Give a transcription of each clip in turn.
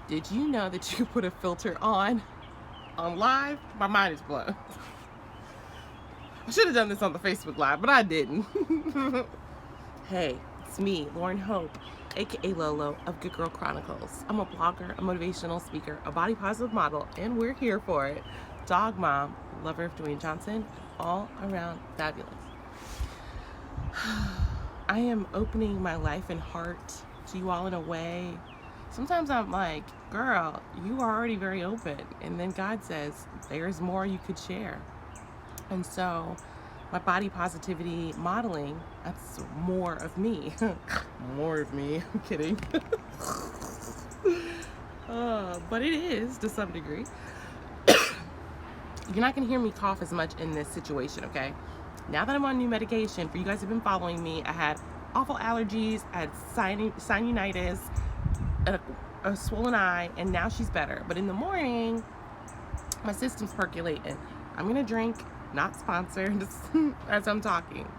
Did you know that you put a filter on live? My mind is blown. I should have done this on the Facebook Live, but I didn't. Hey, it's me, Lauren Hope, aka Lolo of Good Girl Chronicles. I'm a blogger, a motivational speaker, a body positive model, and we're here for it. Dog mom, lover of Dwayne Johnson, all around fabulous. I am opening my life and heart to you all in a way. Sometimes I'm like, girl, you are already very open. And then God says, there's more you could share. And so my body positivity modeling, that's more of me. More of me. I'm kidding. But it is to some degree. You're not going to hear me cough as much in this situation, okay? Now that I'm on new medication, for you guys who have been following me, I had awful allergies, I had sinusitis, a swollen eye, and now she's better. But in the morning, my system's percolating. I'm going to drink, not sponsored, as I'm talking.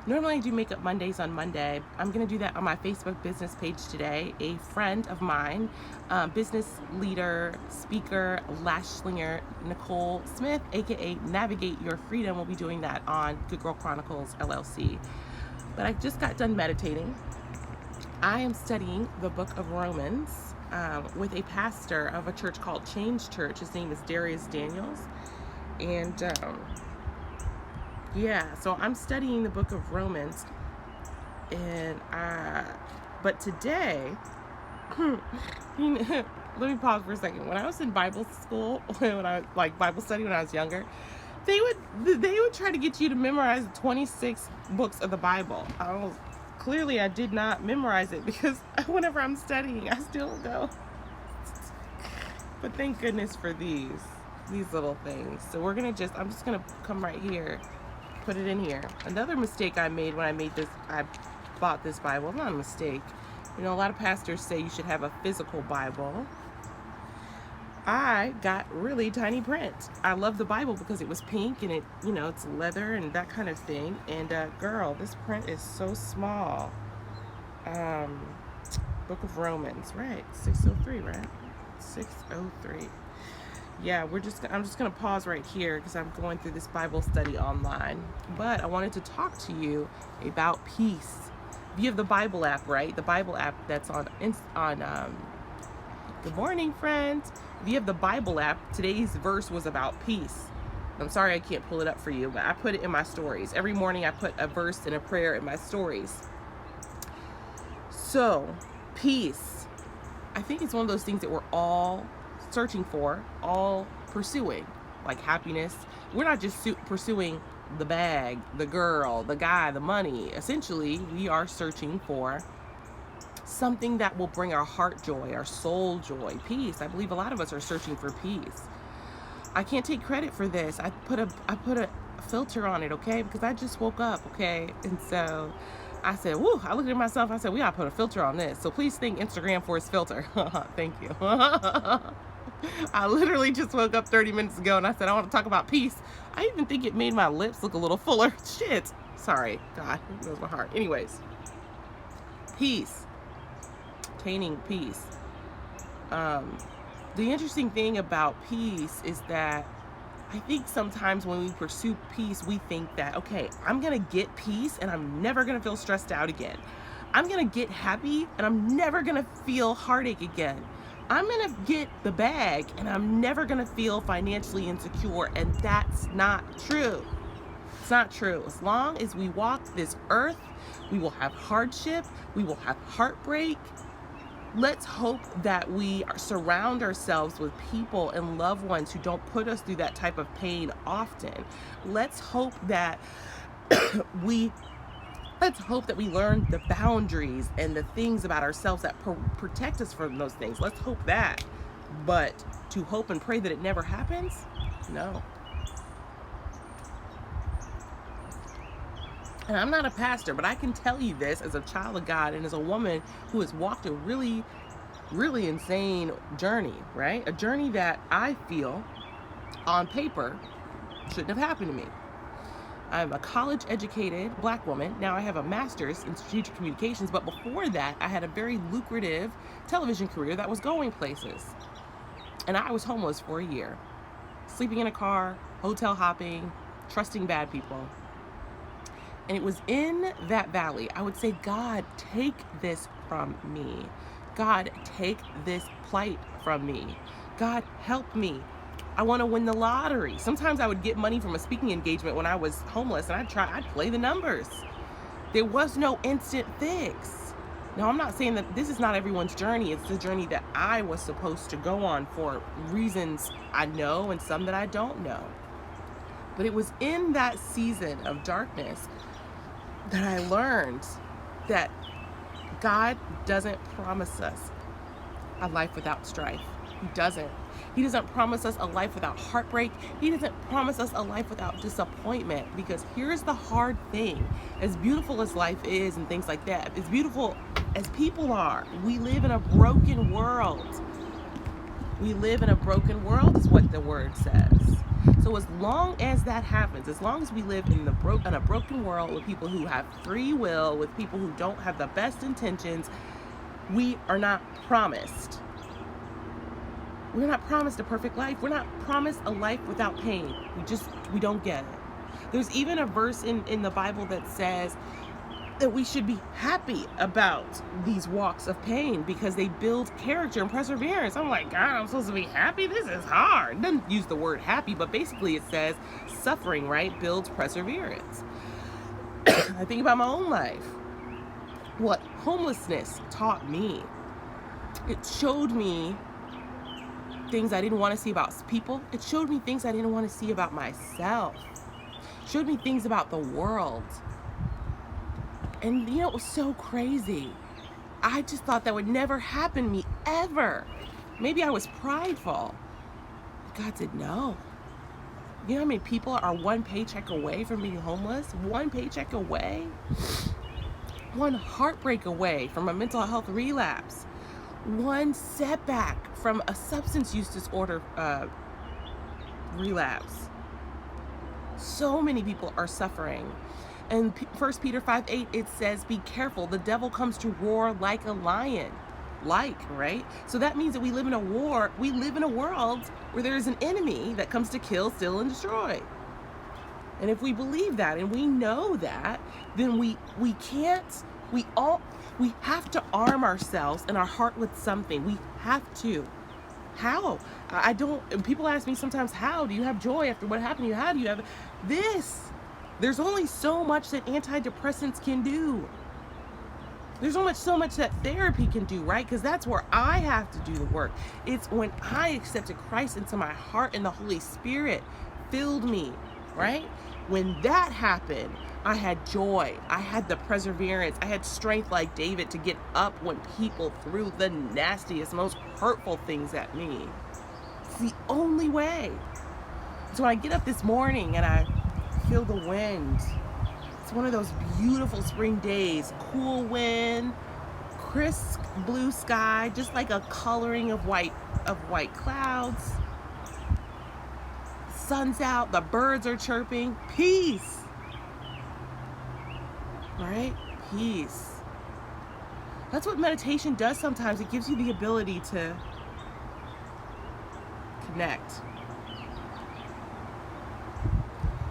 Normally I do Makeup Mondays on Monday. I'm going to do that on my Facebook business page today. A friend of mine, business leader, speaker, lash slinger, Nicole Smith, aka Navigate Your Freedom, will be doing that on Good Girl Chronicles LLC. But I just got done meditating. I am studying the book of Romans with a pastor of a church called Change Church. His name is Darius Daniels. And so I'm studying the book of Romans. And but today, let me pause for a second. When I was in Bible school, when I Bible study when I was younger, they would try to get you to memorize 26 books of the Bible. Clearly I did not memorize it, because whenever I'm studying, I still go. But thank goodness for these little things. So I'm just gonna come right here, put it in here. Another mistake I made when I bought this Bible, not a mistake. You know, a lot of pastors say you should have a physical Bible. I got really tiny print. I love the Bible because it was pink and it's leather and that kind of thing. And girl, this print is so small. Book of Romans, right? 603, right? 603. Yeah, I'm just gonna pause right here because I'm going through this Bible study online. But I wanted to talk to you about peace. If you have the Bible app, right? The Bible app that's on good morning, friends. If you have the Bible app, today's verse was about peace. I'm sorry I can't pull it up for you, but I put it in my stories. Every morning I put a verse and a prayer in my stories. So, peace. I think it's one of those things that we're all searching for, all pursuing, like happiness. We're not just pursuing the bag, the girl, the guy, the money. Essentially, we are searching for something that will bring our heart joy, our soul joy, peace. I believe a lot of us are searching for peace. I can't take credit for this. I put a filter on it, okay? Because I just woke up, okay? And so I said, woo, I looked at myself, I said, we gotta put a filter on this. So please thank Instagram for its filter. Thank you. I literally just woke up 30 minutes ago and I said, I want to talk about peace. I even think it made my lips look a little fuller. Shit. Sorry. God, it knows my heart. Anyways. Peace. Attaining peace. The interesting thing about peace is that I think sometimes when we pursue peace, we think that, okay, I'm going to get peace and I'm never going to feel stressed out again. I'm going to get happy and I'm never going to feel heartache again. I'm going to get the bag and I'm never going to feel financially insecure. And that's not true. It's not true. As long as we walk this earth, we will have hardship. We will have heartbreak. Let's hope that we surround ourselves with people and loved ones who don't put us through that type of pain often. Let's hope that we learn the boundaries and the things about ourselves that protect us from those things. Let's hope that. But to hope and pray that it never happens? No. And I'm not a pastor, but I can tell you this as a child of God and as a woman who has walked a really, really insane journey, right? A journey that I feel on paper shouldn't have happened to me. I'm a college educated Black woman. Now I have a master's in strategic communications, but before that, I had a very lucrative television career that was going places. And I was homeless for a year, sleeping in a car, hotel hopping, trusting bad people. And it was in that valley, I would say, God, take this from me. God, take this plight from me. God, help me. I want to win the lottery. Sometimes I would get money from a speaking engagement when I was homeless, and I'd play the numbers. There was no instant fix. Now, I'm not saying that this is not everyone's journey. It's the journey that I was supposed to go on for reasons I know and some that I don't know. But it was in that season of darkness that I learned that God doesn't promise us a life without strife. He doesn't. He doesn't promise us a life without heartbreak. He doesn't promise us a life without disappointment. Because here's the hard thing. As beautiful as life is and things like that, as beautiful as people are, we live in a broken world. We live in a broken world is what the word says. So as long as that happens, as long as we live in a broken world with people who have free will, with people who don't have the best intentions, we are not promised. We're not promised a perfect life. We're not promised a life without pain. We don't get it. There's even a verse in the Bible that says that we should be happy about these walks of pain because they build character and perseverance. I'm like, God, I'm supposed to be happy? This is hard. It doesn't use the word happy, but basically it says suffering, right, builds perseverance. I think about my own life. What homelessness taught me. It showed me things I didn't want to see about people. It showed me things I didn't want to see about myself. It showed me things about the world. And it was so crazy. I just thought that would never happen to me, ever. Maybe I was prideful. But God said no. You know how many people are one paycheck away from being homeless? One paycheck away? One heartbreak away from a mental health relapse. One setback from a substance use disorder relapse. So many people are suffering. And 1 Peter 5:8, it says, be careful, the devil comes to roar like a lion. Right? So that means that we live in a world where there is an enemy that comes to kill, steal, and destroy. And if we believe that and we know that, then we have to arm ourselves and our heart with something. We have to. How? People ask me sometimes, how do you have joy after what happened to you? How do you have this? There's only so much that antidepressants can do. There's so much that therapy can do, right? Because that's where I have to do the work. It's when I accepted Christ into my heart and the Holy Spirit filled me, right? When that happened, I had joy. I had the perseverance. I had strength like David to get up when people threw the nastiest, most hurtful things at me. It's the only way. So when I get up this morning and I feel the wind, it's one of those beautiful spring days, cool wind, crisp blue sky, just like a coloring of white clouds. Sun's out, the birds are chirping, peace. Right? Peace. That's what meditation does sometimes. It gives you the ability to connect.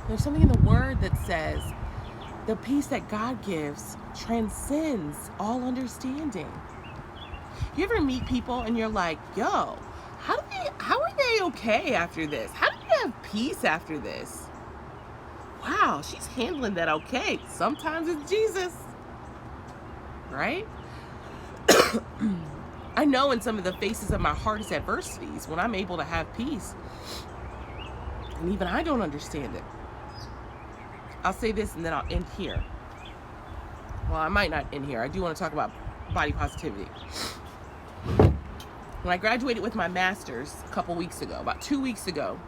There's something in the word that says the peace that God gives transcends all understanding. You ever meet people and you're like, yo, how are they okay after this? How do they have peace after this? Wow, she's handling that okay. Sometimes it's Jesus, right? I know in some of the faces of my hardest adversities when I'm able to have peace, and even I don't understand it. I'll say this and then I'll end here. Well, I might not end here. I do want to talk about body positivity. When I graduated with my master's a couple weeks ago, about 2 weeks ago,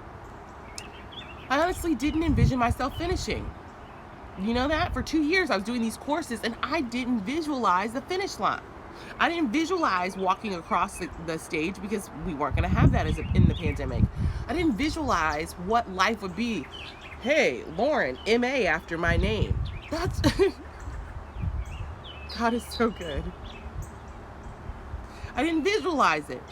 I honestly didn't envision myself finishing. You know that? For 2 years I was doing these courses and I didn't visualize the finish line. I didn't visualize walking across the stage because we weren't going to have that in the pandemic. I didn't visualize what life would be. Hey, Lauren, M.A. after my name. That's God is so good. I didn't visualize it.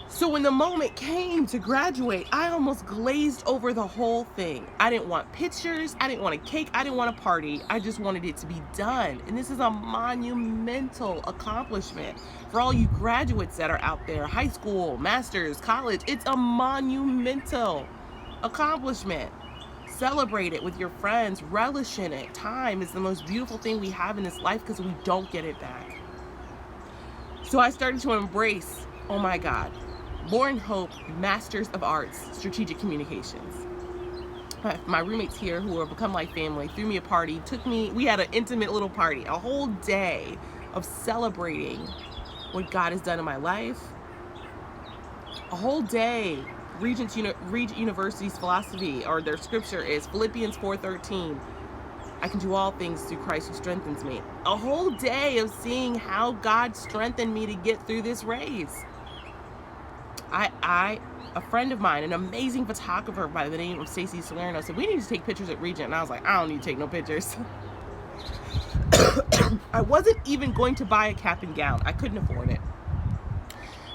So when the moment came to graduate, I almost glazed over the whole thing. I didn't want pictures. I didn't want a cake. I didn't want a party. I just wanted it to be done. And this is a monumental accomplishment for all you graduates that are out there, high school, master's, college. It's a monumental accomplishment. Celebrate it with your friends. Relish in it. Time is the most beautiful thing we have in this life because we don't get it back. So I started to embrace, oh my God, Lauren Hope, Masters of Arts, Strategic Communications. My roommates here, who have become like family, threw me a party, we had an intimate little party, a whole day of celebrating what God has done in my life. A whole day. Regent University's philosophy, or their scripture, is Philippians 4:13. I can do all things through Christ who strengthens me. A whole day of seeing how God strengthened me to get through this race. A friend of mine, an amazing photographer by the name of Stacey Salerno, said, we need to take pictures at Regent. And I was like, I don't need to take no pictures. I wasn't even going to buy a cap and gown. I couldn't afford it.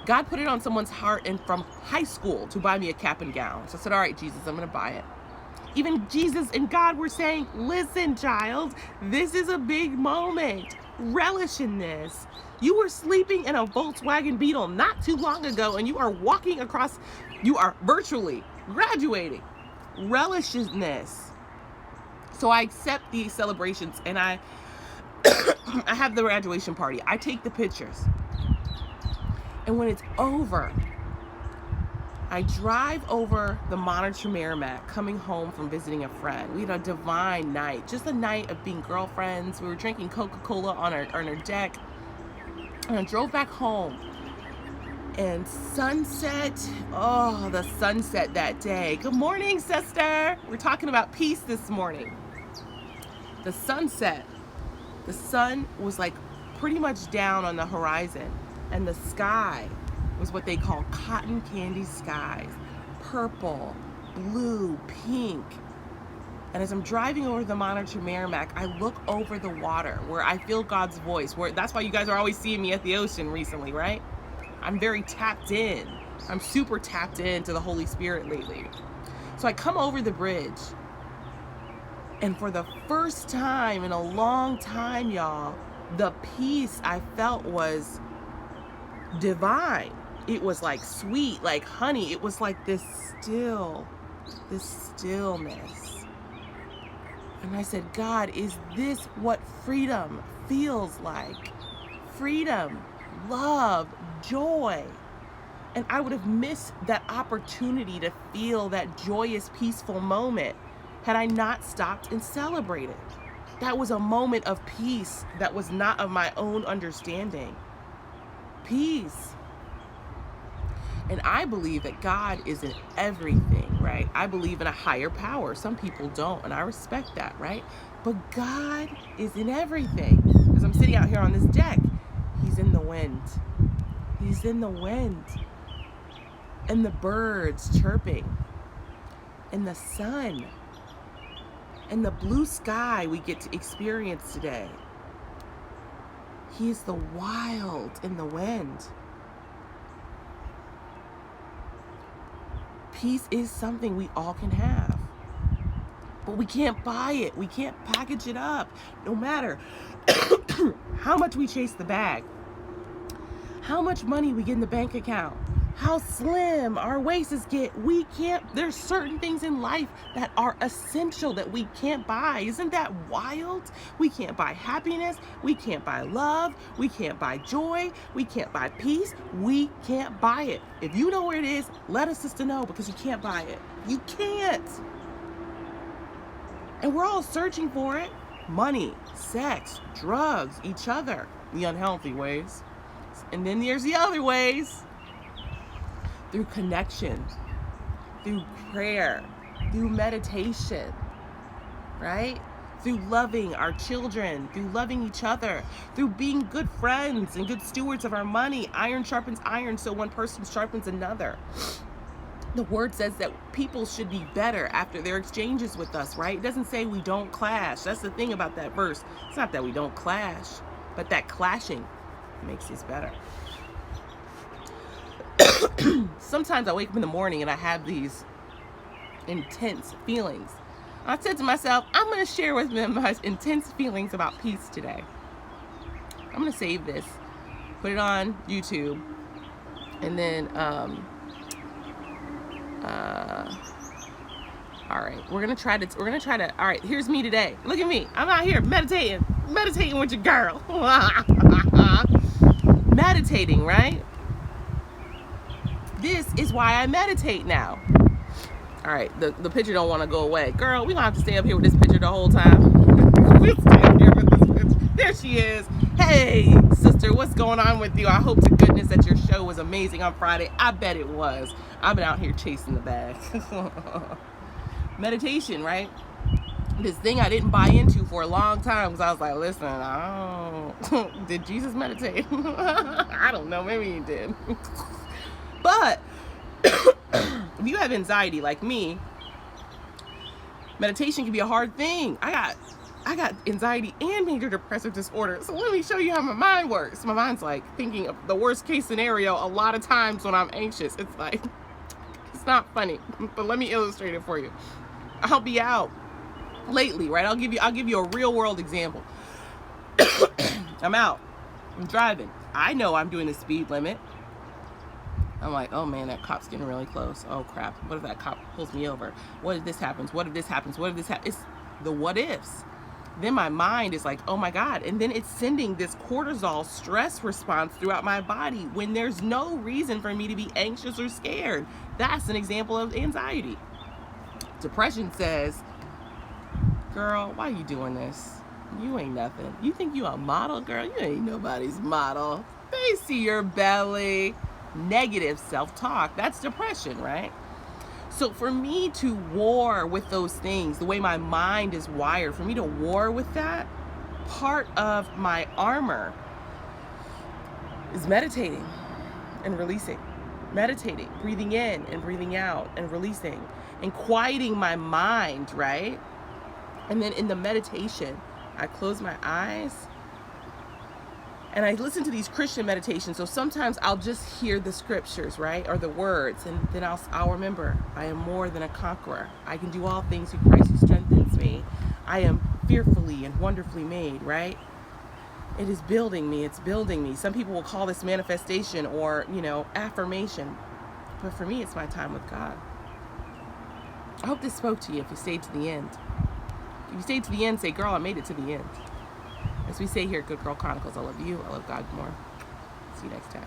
God put it on someone's heart and from high school to buy me a cap and gown. So I said, all right, Jesus, I'm going to buy it. Even Jesus and God were saying, listen, child, this is a big moment. Relish in this. You were sleeping in a Volkswagen Beetle not too long ago, and you are walking across, you are virtually graduating. Relish in this. So I accept these celebrations, and I have the graduation party. I take the pictures. And when it's over, I drive over the Monitor Merrimack coming home from visiting a friend. We had a divine night, just a night of being girlfriends. We were drinking Coca-Cola on our deck. And I drove back home. And sunset, oh, the sunset that day. Good morning, sister. We're talking about peace this morning. The sunset, the sun was like pretty much down on the horizon. And the sky was what they call cotton candy skies. Purple, blue, pink. And as I'm driving over the Monitor Merrimack, I look over the water where I feel God's voice. That's why you guys are always seeing me at the ocean recently, right? I'm very tapped in. I'm super tapped into the Holy Spirit lately. So I come over the bridge. And for the first time in a long time, y'all, the peace I felt was divine. It was like sweet, like honey. It was like this stillness. And I said, God, is this what freedom feels like? Freedom, love, joy. And I would have missed that opportunity to feel that joyous, peaceful moment had I not stopped and celebrated. That was a moment of peace that was not of my own understanding. Peace. And I believe that God is in everything, right? I believe in a higher power. Some people don't, and I respect that, right? But God is in everything. As I'm sitting out here on this deck, He's in the wind. He's in the wind. And the birds chirping. And the sun. And the blue sky we get to experience today. He is the wild in the wind. Peace is something we all can have. But we can't buy it. We can't package it up. No matter how much we chase the bag, how much money we get in the bank account, how slim our waists get, we can't, there's certain things in life that are essential that we can't buy. Isn't that wild? We can't buy happiness. We can't buy love. We can't buy joy. We can't buy peace. We can't buy it. If you know where it is, let a sister know, because you can't buy it. You can't. And we're all searching for it. Money, sex, drugs, each other, the unhealthy ways. And then there's the other ways. Through connection, through prayer, through meditation, right? through loving our children, through loving each other, through being good friends and good stewards of our money. Iron sharpens iron, so one person sharpens another. The word says that people should be better after their exchanges with us, right? It doesn't say we don't clash. That's the thing about that verse. It's not that we don't clash, but that clashing makes us better. Sometimes I wake up in the morning and I have these intense feelings. I said to myself, I'm going to share with them my intense feelings about peace today. I'm going to save this, put it on YouTube, and then, all right, we're going to try to, all right, here's me today. Look at me. I'm out here meditating with your girl. Meditating, right? This is why I meditate now. All right, the picture don't want to go away. Girl, we gonna have to stay up here with this picture the whole time. We'll stay up here with this picture. There she is. Hey, sister, what's going on with you? I hope to goodness that your show was amazing on Friday. I bet it was. I've been out here chasing the bag. Meditation, right? This thing I didn't buy into for a long time because I was like, listen, did Jesus meditate? I don't know, maybe he did. But if you have anxiety like me, meditation can be a hard thing. I got anxiety and major depressive disorder. So let me show you how my mind works. My mind's like thinking of the worst case scenario a lot of times when I'm anxious. It's like, it's not funny, but let me illustrate it for you. I'll help you out. Lately, right? I'll give you a real world example. I'm out. I'm driving. I know I'm doing the speed limit. I'm like, oh man, that cop's getting really close. Oh crap. What if that cop pulls me over? What if this happens? What if this happens? What if this happens? It's the what ifs. Then my mind is like, oh my God. And then it's sending this cortisol stress response throughout my body when there's no reason for me to be anxious or scared. That's an example of anxiety. Depression says, girl, why are you doing this? You ain't nothing. You think you a model, girl? You ain't nobody's model. They see your belly. Negative self-talk. That's depression, right? So for me to war with those things, the way my mind is wired, for me to war with that, part of my armor is meditating and releasing. Meditating, breathing in and breathing out and releasing and quieting my mind, right? And then in the meditation, I close my eyes and I listen to these Christian meditations. So sometimes I'll just hear the scriptures, right? Or the words. And then I'll remember, I am more than a conqueror. I can do all things through Christ who strengthens me. I am fearfully and wonderfully made, right? It is building me. It's building me. Some people will call this manifestation or, affirmation. But for me, it's my time with God. I hope this spoke to you if you stayed to the end. If you stayed to the end, say, girl, I made it to the end. As we say here at Good Girl Chronicles, I love you. I love God more. See you next time.